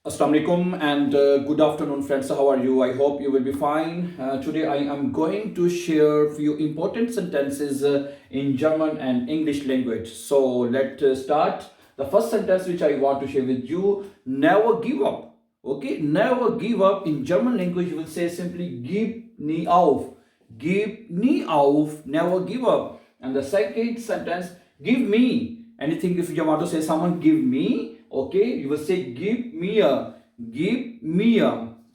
Assalamu alaikum and good afternoon friends. How are you? I hope you will be fine. Today I am going to share a few important sentences in German and English language. So let's start. The first sentence which I want to share with you, never give up. Okay, never give up. In German language you will say simply gib nie auf. Gib nie auf, never give up. And the second sentence, give me. Anything if you want to say someone give me, okay, you will say give me a,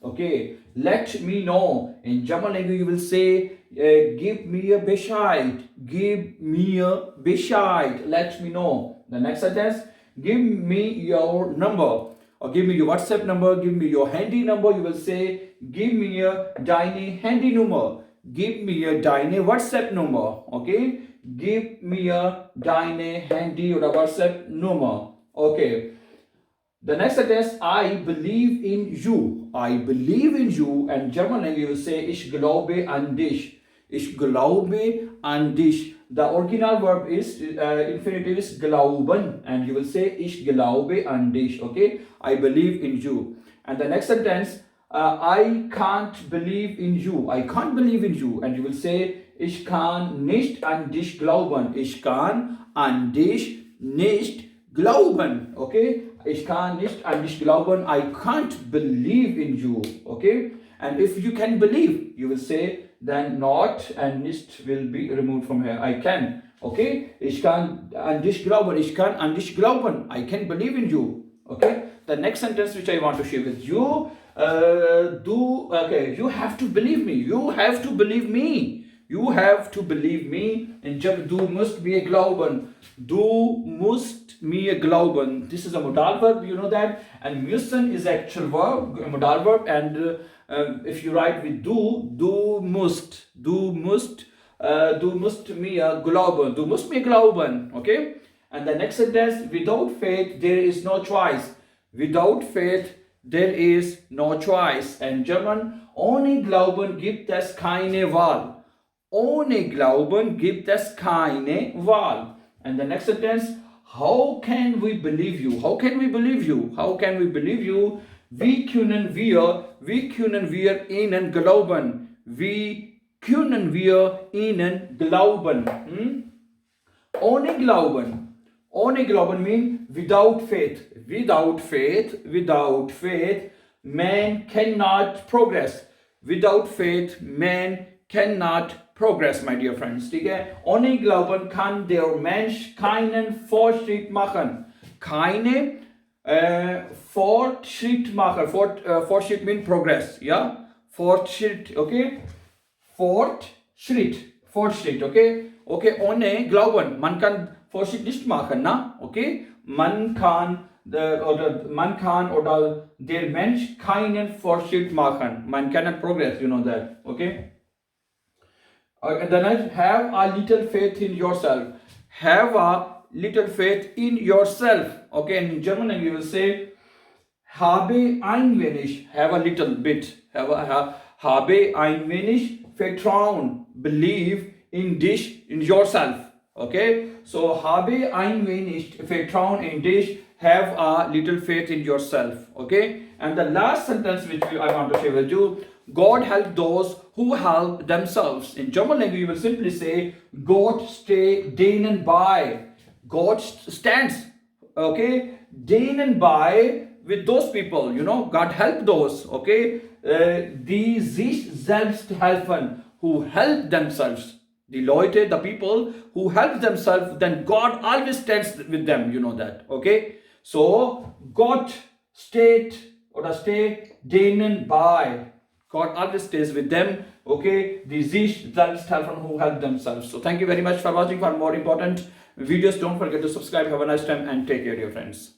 okay, let me know. In German language you will say give me a Bescheid, give me a Bescheid, let me know. The next sentence, give me your number, or give me your WhatsApp number, give me your handy number. You will say give me a deine handy number, give me a deine WhatsApp number, okay, give me a deine handy or a WhatsApp number, okay. The next sentence, I believe in you. I believe in you. And German language you will say, ich glaube an dich. Ich glaube an dich. The original verb is, infinitive is glauben. And you will say, ich glaube an dich. Okay? I believe in you. And the next sentence, I can't believe in you. I can't believe in you. And you will say, ich kann nicht an dich glauben. Ich kann an dich nicht glauben. Okay? Ich kann nicht an dich glauben. I can't believe in you. Okay? And if you can believe, you will say, then not and nicht will be removed from here. I can. Okay? Ich kann an dich glauben. Ich kann an dich glauben. I can believe in you. Okay? The next sentence which I want to share with you, you have to believe me. You have to believe me. You have to believe me. In German, du musst mir glauben. Du musst mir glauben. This is a modal verb, you know that. And müssen is actual verb, a modal verb. And if you write with du musst. Du musst mir glauben. Du musst mir glauben. Okay? And the next sentence, without faith, there is no choice. Without faith, there is no choice. And German, ohne Glauben gibt es keine Wahl. Ohne Glauben gibt es keine Wahl. And the next sentence, how can we believe you? How can we believe you? How can we believe you? Wie können wir ihnen glauben? Wie können wir ihnen glauben? Ohne Glauben. Ohne Glauben means without faith. Without faith, man cannot progress. Without faith, man cannot progress, my dear friends. Ohne Glauben kann der Mensch keinen Fortschritt machen. Keine Fortschritt machen. Fortschritt means progress. Ja? Fortschritt, okay? Fortschritt, okay? Okay, ohne Glauben. Man kann Fortschritt nicht machen, na? Okay? Man kann oder der Mensch keinen Fortschritt machen. Man cannot progress, you know that. Okay? And then I have a little faith in yourself. Have a little faith in yourself. Okay, and in German you will say, habe ein wenig, have a little bit. Habe ein wenig Vertrauen, believe in dich, in yourself. Okay, so habe ein wenig Vertrauen in dich, have a little faith in yourself. Okay, and the last sentence which I want to share with you, God help those who help themselves. In German language you will simply say, Gott steht denen bei. God stands, okay, denen bei, with those people, you know, God help those, okay, die sich selbst helfen, who help themselves. The Leute, the people who help themselves, then God always stands with them, you know that, okay. So, Gott steht denen bei. God always stays with them, okay, die sich selbst helfen, who help themselves. So, thank you very much for watching. For more important videos, don't forget to subscribe. Have a nice time and take care, dear friends.